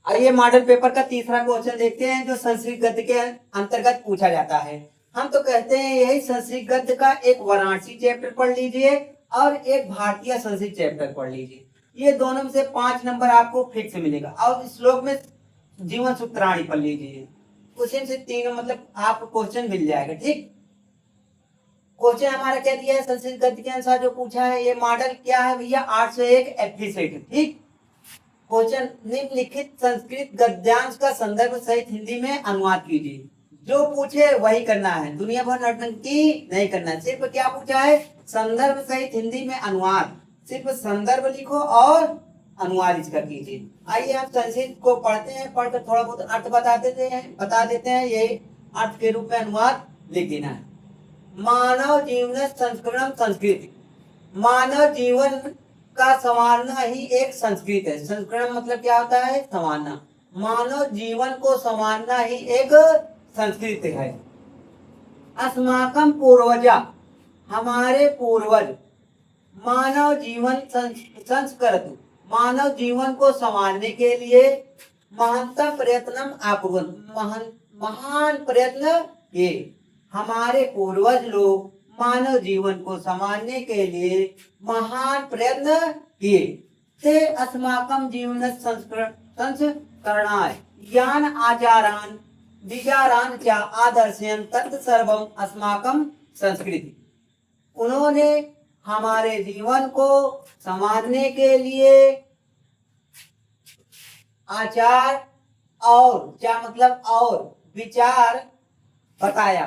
आइए model paper का तीसरा क्वेश्चन देखते हैं, जो संस्कृत गद्य के अंतर्गत पूछा जाता है। हम तो कहते हैं यही संस्कृत गद्य का एक वाराणसी चैप्टर पढ़ लीजिए और एक भारतीय संस्कृत चैप्टर पढ़ लीजिए। ये दोनों में से 5 नंबर आपको फिक्स मिलेगा। और इस श्लोक में जीवन सूत्राणी पढ़ लीजिए, क्वेश्चन से 3 मतलब आपको क्वेश्चन मिल जाएगा। ठीक, क्वेश्चन हमारा क्या दिया है संस्कृत गद्य के अनुसार जो पूछा है। ये मॉडल क्या है भैया, 801 एफिसेट। ठीक, क्वेश्चन निम्नलिखित संस्कृत गद्यांश का संदर्भ सहित हिंदी में अनुवाद कीजिए। जो पूछे वही करना है, दुनिया भर नौटंकी नहीं करना है। सिर्फ क्या पूछा है, संदर्भ सहित हिंदी में अनुवाद। सिर्फ संदर्भ लिखो और अनुवाद इसका कीजिए। आइए हम संस्कृत को पढ़ते हैं, पढ़कर थोड़ा बहुत अर्थ बता देते हैं। यही अर्थ के रूप में अनुवाद लिख देना है। मानव जीवन संस्करण संस्कृति, मानव जीवन का संवारना ही एक संस्कृत है। संस्करण मतलब क्या होता है, संवारना। मानव जीवन को संवारना ही एक संस्कृत है। अस्माकं पूर्वजा, हमारे पूर्वज, मानव जीवन संस्कृत, मानव जीवन को संवारने के लिए महानतम प्रयत्न आपवन, महान प्रयत्न किए। हमारे पूर्वज लोग मानव जीवन को संभालने के लिए महान प्रयत्न किए। ते अस्माकं जीवन संस्करणाय ज्ञान आचारान विचारान च आदर्शयन् तत्सर्वम् अस्माकं संस्कृति। उन्होंने हमारे जीवन को संभालने के लिए आचार और क्या मतलब और विचार बताया।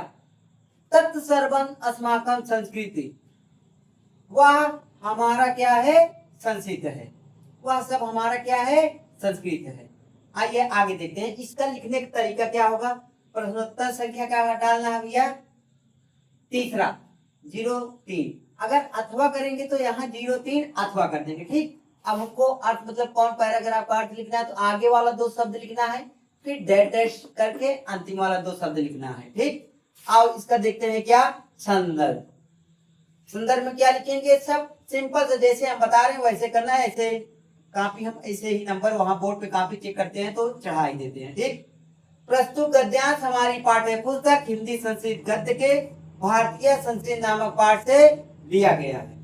तत्सर्वं अस्माकं संस्कृति, वह हमारा क्या है, संस्कृत है। वह सब हमारा क्या है, संस्कृत है। आइए आगे देखते हैं इसका लिखने का तरीका क्या होगा। प्रश्नोत्तर संख्या क्या डालना है भैया, तीसरा 03। अगर अथवा करेंगे तो यहाँ 03 अथवा कर देंगे। ठीक, अब हमको अर्थ मतलब कौन पैराग्राफ का अर्थ लिखना है तो आगे वाला 2 शब्द लिखना है, फिर डैश डैश करके अंतिम वाला 2 शब्द लिखना है। ठीक, आओ इसका देखते हैं क्या, संदर्भ। संदर्भ में क्या लिखेंगे, सब सिंपल से जैसे हम बता रहे हैं वैसे करना है। ऐसे काफी हम ऐसे ही नंबर वहां बोर्ड पे काफी चेक करते हैं तो चढ़ा ही देते हैं। ठीक, प्रस्तुत गद्यांश हमारी पाठ्य पुस्तक हिंदी संस्कृत गद्य के भारतीय संस्कृत नामक पाठ से लिया गया है।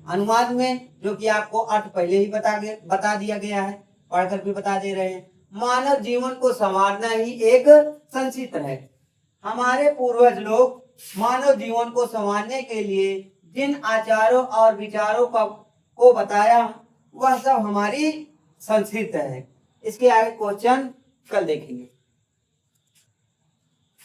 अनुवाद में जो कि आपको अर्थ पहले ही बता दिया गया है, पढ़कर भी बता दे रहे हैं। मानव जीवन को संवारना ही एक संस्कृत है। हमारे पूर्वज लोग मानव जीवन को संवारने के लिए जिन आचारों और विचारों को बताया वह सब हमारी संस्कृत है। इसके आगे क्वेश्चन कल देखेंगे।